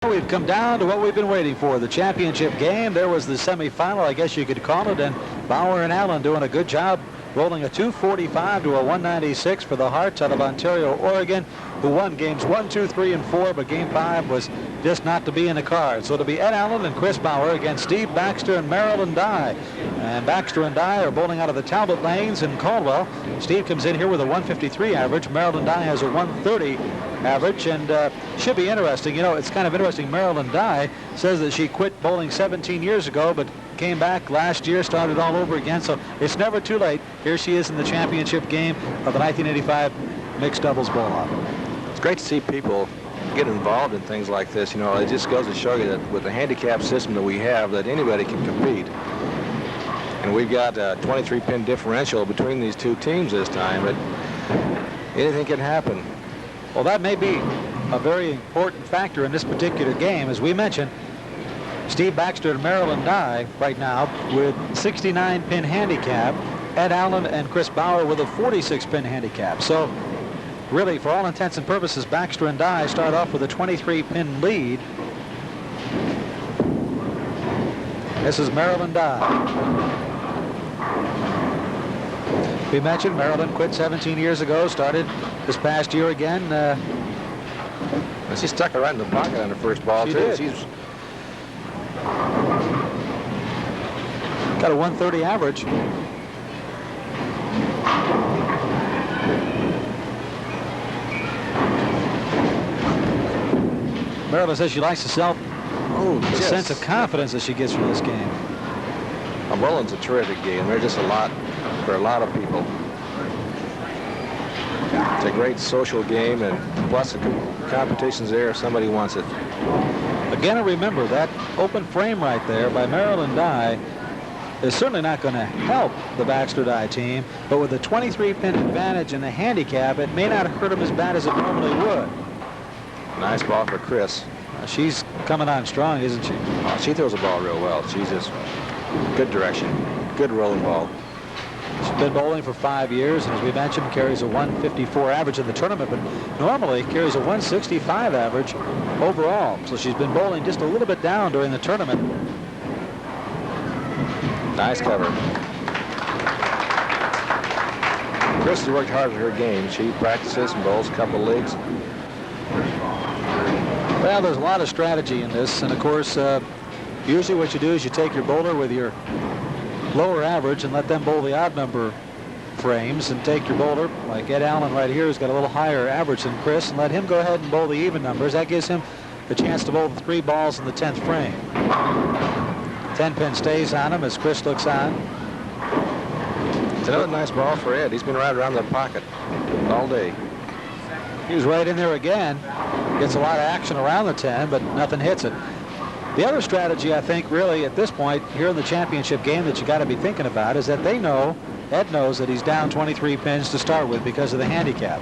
We've come down to what we've been waiting for, the championship game. There was the semifinal, I guess you could call it, and Bauer and Allen doing a good job rolling a 245 to a 196 for the Hearts out of Ontario, Oregon, who won games 1, 2, 3, and 4, but game 5 was just not to be in the cards. So it'll be Ed Allen and Chris Bauer against Steve Baxter and Marilyn Dye. And Baxter and Dye are bowling out of the Talbot Lanes in Caldwell. Steve comes in here with a 153 average. Marilyn Dye has a 130 average, and should be interesting. You know, it's kind of interesting. Marilyn Dye says that she quit bowling 17 years ago, but came back last year, started all over again, so it's never too late. Here she is in the championship game of the 1985 mixed doubles bowl-off. It's great to see people get involved in things like this. You know, it just goes to show you that with the handicap system that we have, that anybody can compete. And we've got a 23-pin differential between these two teams this time, but anything can happen. Well, that may be a very important factor in this particular game. As we mentioned, Steve Baxter and Marilyn Dye right now with 69-pin handicap. Ed Allen and Chris Bauer with a 46-pin handicap. So really, for all intents and purposes, Baxter and Dye start off with a 23-pin lead. This is Marilyn Dye. We mentioned Marilyn quit 17 years ago, started this past year again. She stuck it right in the pocket on the first ball, she too. Did. She's got a 130 average. Marilyn says she likes the sense of confidence that she gets from this game. Bowling's a terrific game. They're just a lot for a lot of people. It's a great social game, and plus the competition's there if somebody wants it. Again, remember that open frame right there by Marilyn Dye is certainly not going to help the Baxter Dye team, but with a 23-pin advantage and a handicap, it may not hurt them as bad as it normally would. Nice ball for Chris. She's coming on strong, isn't she? Oh, she throws the ball real well. She's just good direction, good rolling ball. She's been bowling for 5 years, and as we mentioned, carries a 154 average in the tournament, but normally carries a 165 average overall. So she's been bowling just a little bit down during the tournament. Nice cover. Chris has worked hard at her game. She practices and bowls a couple leagues. Well, there's a lot of strategy in this, and of course, usually what you do is you take your bowler with your lower average and let them bowl the odd number frames, and take your bowler like Ed Allen right here, who's got a little higher average than Chris, and let him go ahead and bowl the even numbers. That gives him the chance to bowl the 3 balls in the 10th frame. 10-pin stays on him as Chris looks on. It's another nice ball for Ed. He's been right around the pocket all day. He was right in there again. Gets a lot of action around the 10, but nothing hits it. The other strategy, I think, really at this point here in the championship game that you got to be thinking about is that Ed knows that he's down 23 pins to start with because of the handicap.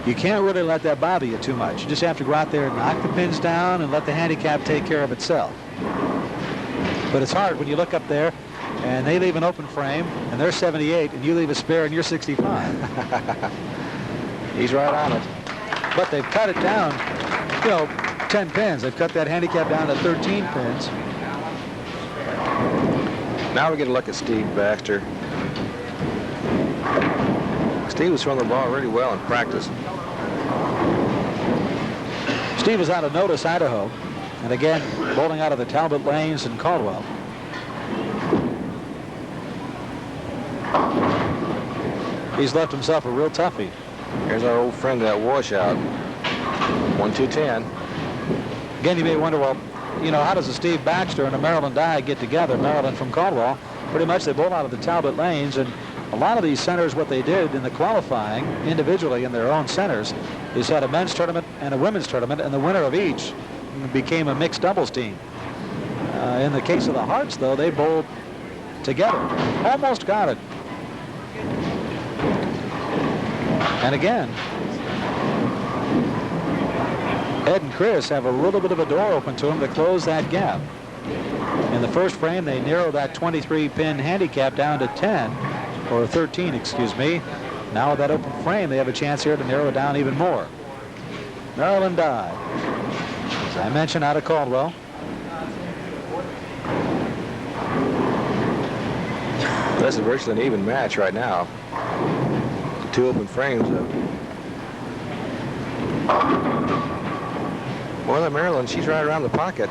You can't really let that bother you too much. You just have to go out there and knock the pins down and let the handicap take care of itself. But it's hard when you look up there and they leave an open frame and they're 78 and you leave a spare and you're 65. He's right on it. But they've cut it down, 10 pins. They've cut that handicap down to 13 pins. Now we get a look at Steve Baxter. Steve was throwing the ball really well in practice. Steve is out of Notice, Idaho, and again bowling out of the Talbot Lanes in Caldwell. He's left himself a real toughie. Here's our old friend at washout. 1-2-10. Again, you may wonder, well, how does a Steve Baxter and a Marilyn Dye get together? Marilyn from Caldwell. Pretty much they bowl out of the Talbot Lanes, and a lot of these centers, what they did in the qualifying individually in their own centers is had a men's tournament and a women's tournament, and the winner of each became a mixed doubles team. In the case of the Hearts, though, they bowled together. Almost got it. And again, Ed and Chris have a little bit of a door open to them to close that gap. In the first frame, they narrow that 23-pin handicap down to 10, or 13, excuse me. Now with that open frame, they have a chance here to narrow it down even more. Marilyn Dye. As I mentioned, out of Caldwell. This is virtually an even match right now. The two open frames. Boy, that Maryland, she's right around the pocket.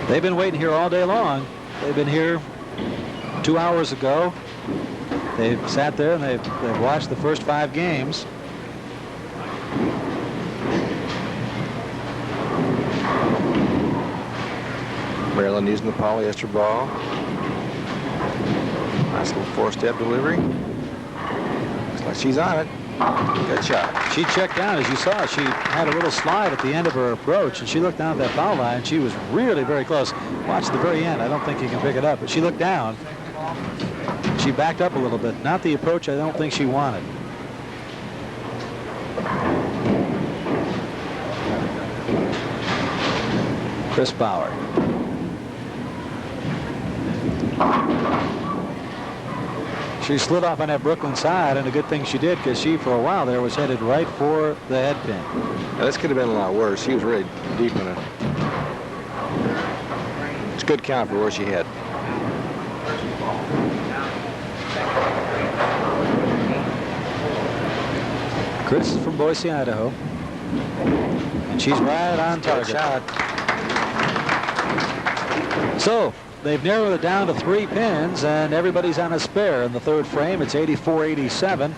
They've been waiting here all day long. They've been here 2 hours ago. They've sat there and they've watched the first 5 games. Maryland using the polyester ball. Nice little 4-step delivery. Looks like she's on it. Good shot. She checked down, as you saw. She had a little slide at the end of her approach, and she looked down at that foul line, and she was really very close. Watch the very end. I don't think you can pick it up, but she looked down. She backed up a little bit. Not the approach I don't think she wanted. Chris Bauer. She slid off on that Brooklyn side, and a good thing she did, because she, for a while there, was headed right for the head pin. Now, this could have been a lot worse. She was really deep in it. It's a good count for where she hit. Chris is from Boise, Idaho, and she's right on target. Shot. So they've narrowed it down to 3 pins, and everybody's on a spare in the third frame. It's 84-87.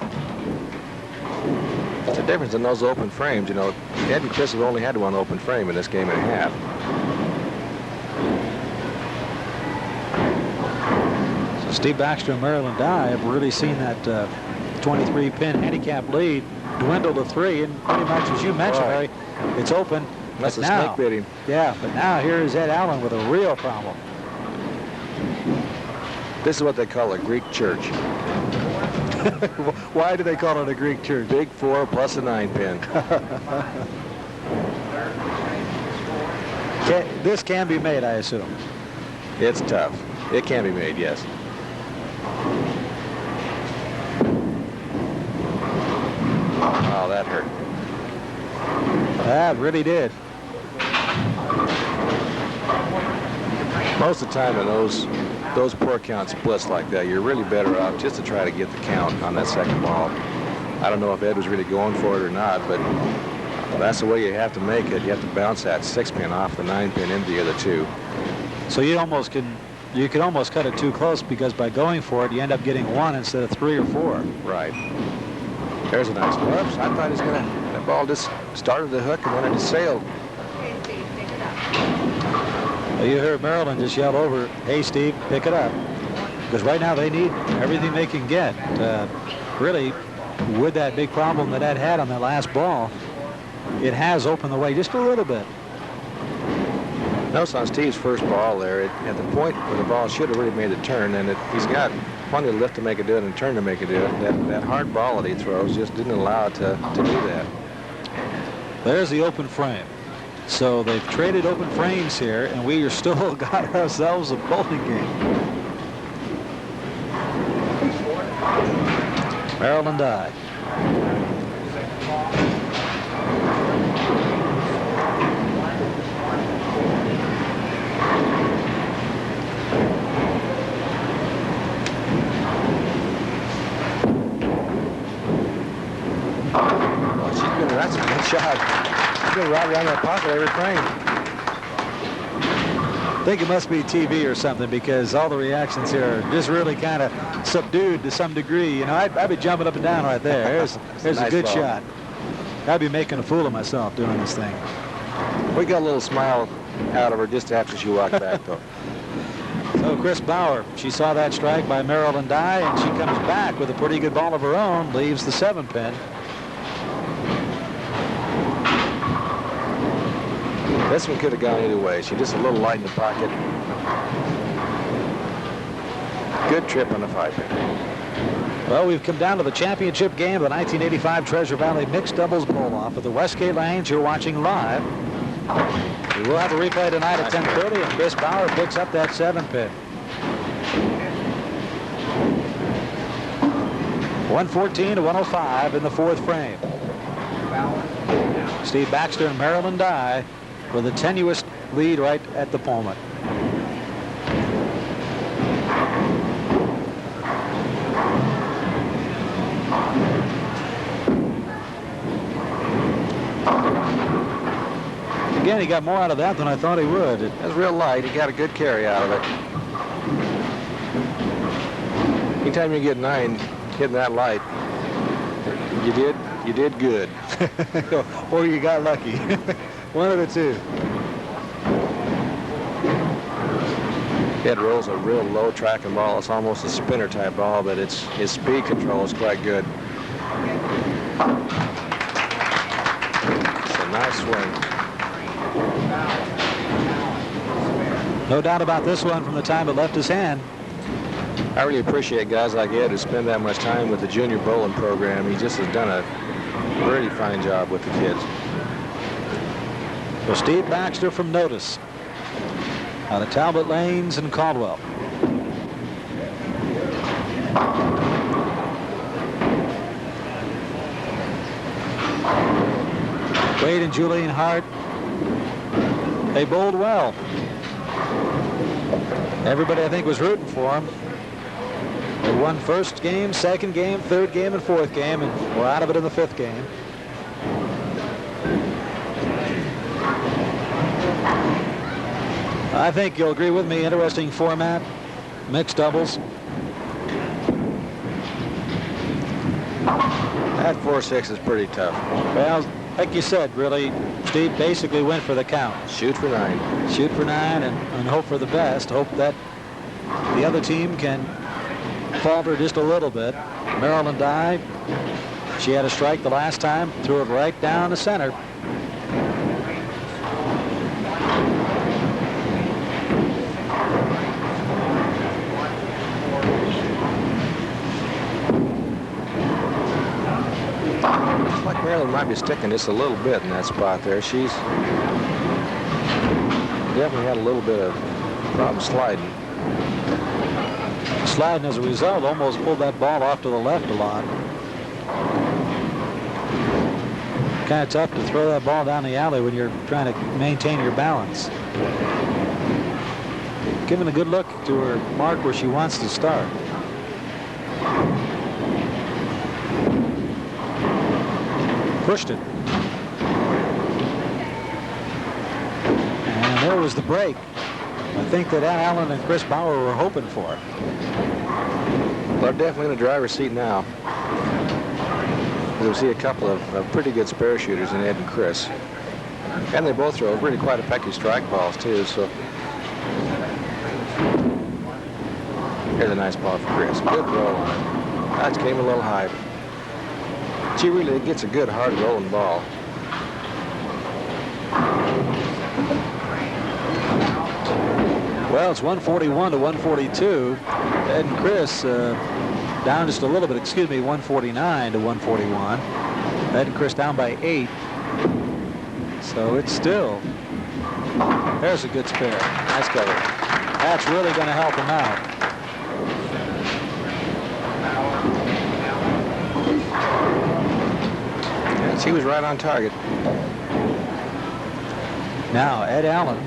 It's the difference in those open frames. You know, Ed and Chris have only had 1 open frame in this game and a half. So Steve Baxter and Maryland Dye have really seen that 23-pin handicap lead dwindle to 3, and pretty much as you mentioned, Harry, it's open. That's but a now, snake bidding. Yeah, but now here is Ed Allen with a real problem. This is what they call a Greek church. Why do they call it a Greek church? Big 4 plus a 9-pin. This can be made, I assume. It's tough. It can be made, yes. Oh, that hurt. That really did. Most of the time in those poor count splits like that, you're really better off just to try to get the count on that second ball. I don't know if Ed was really going for it or not, but that's the way you have to make it. You have to bounce that 6-pin off the 9-pin into the other 2. So you can almost cut it too close, because by going for it, you end up getting 1 instead of 3 or 4. Right. There's a nice one. Oops, I thought he was going to, that ball just started the hook and then it just sailed. Well, you heard Maryland just yell over, "Hey, Steve, pick it up." Because right now they need everything they can get. Really, with that big problem that Ed had on that last ball, it has opened the way just a little bit. Notice on Steve's first ball there, at the point where the ball should have really made the turn, and he's got plenty of lift to make it do it and turn to make it do it. That hard ball that he throws just didn't allow it to do that. There's the open frame. So they've traded open frames here, and we are still got ourselves a bowling game. Maryland Dye. That's a good shot. She's been right around that pocket every frame. I think it must be TV or something, because all the reactions here are just really kind of subdued to some degree. You know, I'd be jumping up and down right there. There's nice a good ball. shot. I'd be making a fool of myself doing this thing. We got a little smile out of her just after she walked back, though. So Chris Bauer, she saw that strike by Maryland Dye, and she comes back with a pretty good ball of her own, leaves the 7-pin. This one could have gone either way. She just a little light in the pocket. Good trip on the 5-pin. Well, we've come down to the championship game of the 1985 Treasure Valley Mixed Doubles Bowl-Off at the Westgate Lanes. You're watching live. We will have a replay tonight at 10:30, and Chris Bauer picks up that 7-pin. 114 to 105 in the 4th frame. Steve Baxter and Maryland Dye with a tenuous lead right at the moment. Again, he got more out of that than I thought he would. It was real light. He got a good carry out of it. Anytime you get 9 hitting that light, you did good. Or you got lucky. One of the two. It rolls a real low tracking ball. It's almost a spinner type ball, but his speed control is quite good. It's a nice swing. No doubt about this one from the time it left his hand. I really appreciate guys like Ed who spend that much time with the junior bowling program. He just has done a really fine job with the kids. So Steve Baxter from Notice out of Talbot Lanes in Caldwell. Wade and Julian Hart, they bowled well. Everybody, I think, was rooting for them. They won first game, second game, third game, and fourth game, and were out of it in the fifth game. I think you'll agree with me. Interesting format, mixed doubles. That 4-6 is pretty tough. Well, like you said, really, Steve basically went for the count. Shoot for 9. Shoot for 9 and hope for the best. Hope that the other team can falter just a little bit. Maryland Dye, she had a strike the last time, threw it right down the center. Looks like Maryland might be sticking just a little bit in that spot there. She's definitely had a little bit of problem sliding. Sliding as a result, almost pulled that ball off to the left a lot. Kind of tough to throw that ball down the alley when you're trying to maintain your balance. Giving a good look to her mark where she wants to start. Pushed it. And there was the break. I think that Allen and Chris Bauer were hoping for it. They're definitely in the driver's seat now. You'll see a couple of pretty good spare shooters in Ed and Chris. And they both throw really quite effective strike balls, too. So here's a nice ball for Chris. Good roll on it. That came a little high. She really gets a good, hard rolling ball. Well, it's 141 to 142. Ed and Chris down just a little bit. Excuse me, 149 to 141. Ed and Chris down by 8. So it's still. There's a good spare. Nice cover. That's really going to help him out. Yes, he was right on target. Now, Ed Allen.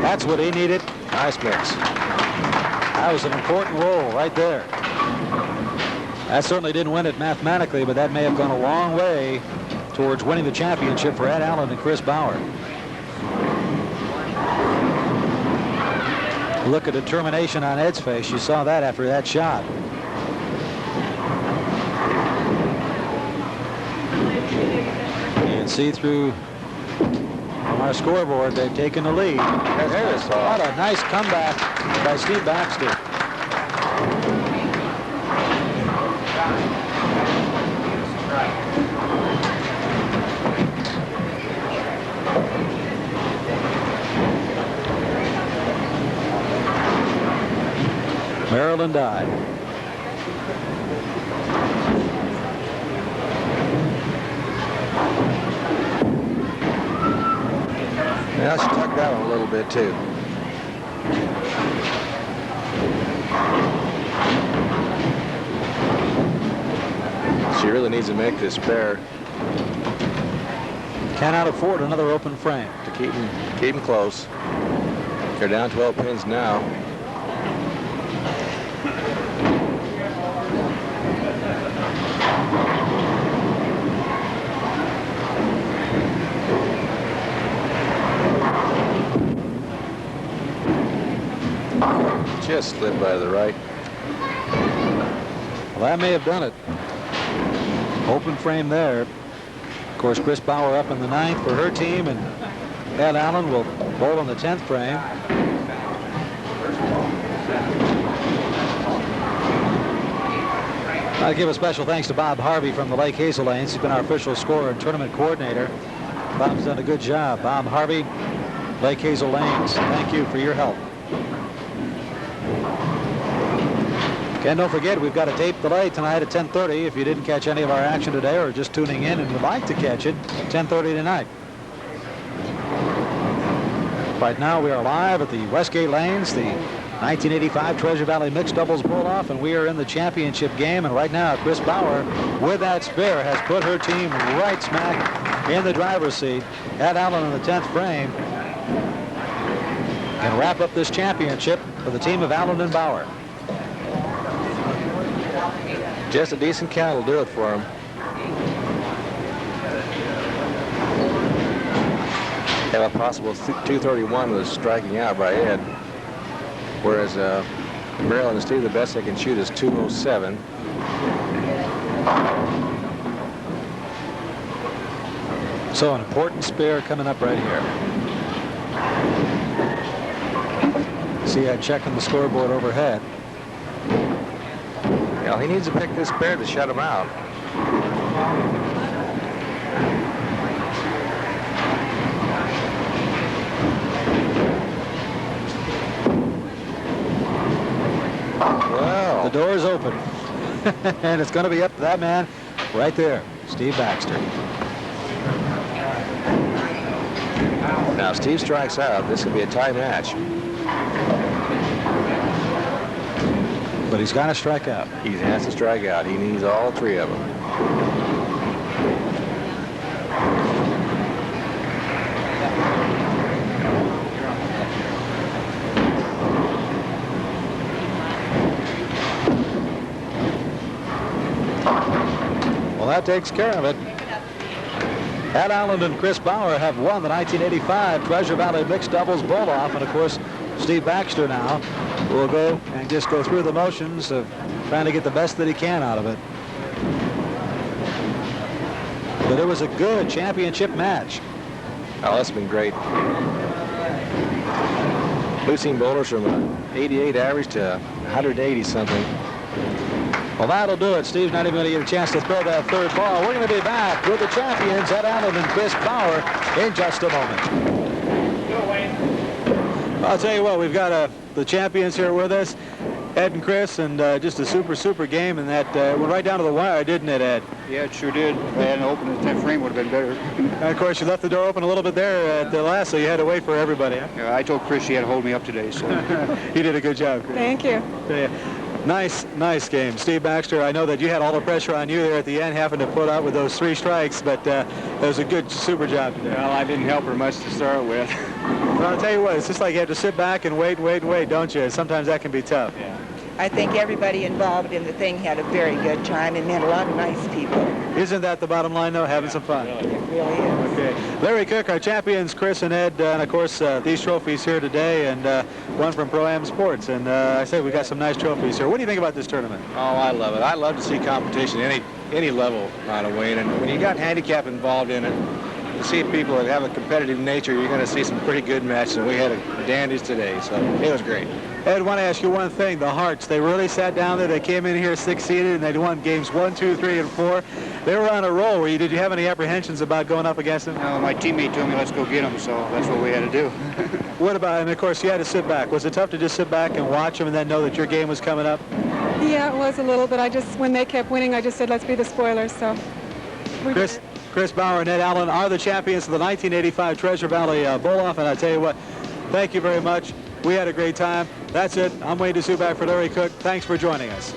That's what he needed. Nice mix. That was an important roll right there. That certainly didn't win it mathematically, but that may have gone a long way towards winning the championship for Ed Allen and Chris Bauer. Look at determination on Ed's face. You saw that after that shot. You can see through our scoreboard, they've taken the lead. There's what a nice comeback by Steve Baxter. Maryland Dye. Now she tucked that one a little bit too. She really needs to make this spare. Cannot afford another open frame. To keep them close. They're down 12 pins now. Just slid by the right. Well, that may have done it. Open frame there. Of course, Chris Bauer up in the 9th for her team, and Ed Allen will bowl in the 10th frame. I'll give a special thanks to Bob Harvey from the Lake Hazel Lanes. He's been our official scorer and tournament coordinator. Bob's done a good job. Bob Harvey, Lake Hazel Lanes, thank you for your help. And don't forget, we've got a tape delay tonight at 10:30. If you didn't catch any of our action today or just tuning in and would like to catch it, 10:30 tonight. Right now, we are live at the Westgate Lanes, the 1985 Treasure Valley Mixed Doubles Bowl-Off, and we are in the championship game. And right now, Chris Bauer, with that spare, has put her team right smack in the driver's seat. Ed Allen in the 10th frame can wrap up this championship for the team of Allen and Bauer. Just a decent count will do it for him. Have a possible 231 was striking out by Ed, whereas Maryland and Steve, the best they can shoot is 207. So an important spare coming up right here. See Ed checking the scoreboard overhead. Well, he needs to pick this spare to shut him out. Well, the door is open. And it's going to be up to that man right there, Steve Baxter. Now, Steve strikes out. This could be a tie match. But he's got to strike out. He has to strike out. He needs all three of them. Well, that takes care of it. Ed Allen and Chris Bauer have won the 1985 Treasure Valley Mixed Doubles Bowl-Off, and of course, Steve Baxter now will go and just go through the motions of trying to get the best that he can out of it. But it was a good championship match. Oh, that's been great. We've seen bowlers from 88 average to 180 something. Well, that'll do it. Steve's not even going to get a chance to throw that third ball. We're going to be back with the champions, Ed Allen and Chris Bauer, in just a moment. I'll tell you what, we've got the champions here with us, Ed and Chris, and just a super game, and that went right down to the wire, didn't it, Ed? Yeah, it sure did. If I hadn't opened the 10th frame, would have been better. And of course, you left the door open a little bit there at the last, so you had to wait for everybody. Huh? Yeah, I told Chris she had to hold me up today, so. You did a good job, Chris. Thank you. Yeah. Nice game. Steve Baxter, I know that you had all the pressure on you there at the end, having to put up with those 3 strikes, but it was a good, super job today. Well, I didn't help her much to start with. Well, I'll tell you what, it's just like you have to sit back and wait, don't you? Sometimes that can be tough. Yeah. I think everybody involved in the thing had a very good time and met a lot of nice people. Isn't that the bottom line, though? Having some fun. It really is. Okay. Larry Cook, our champions, Chris and Ed, and of course these trophies here today, and one from Pro-Am Sports. And I said we got some nice trophies here. What do you think about this tournament? Oh, I love it. I love to see competition any level out of Wayne. And when you got handicap involved in it, to see people that have a competitive nature, you're going to see some pretty good matches. And we had dandies today, so it was great. Ed, I want to ask you one thing. The Hearts, they really sat down there. They came in here 6-seeded, and they won games 1, 2, 3, and 4. They were on a roll. Did you have any apprehensions about going up against them? No, my teammate told me let's go get them, so that's what we had to do. What about, and of course, you had to sit back. Was it tough to just sit back and watch them and then know that your game was coming up? Yeah, it was a little bit. When they kept winning, I just said, let's be the spoilers, so. Chris Bauer and Ned Allen are the champions of the 1985 Treasure Valley Bowl-Off. And I tell you what, thank you very much. We had a great time. That's it. I'm Wayne DeSuback for Larry Cook. Thanks for joining us.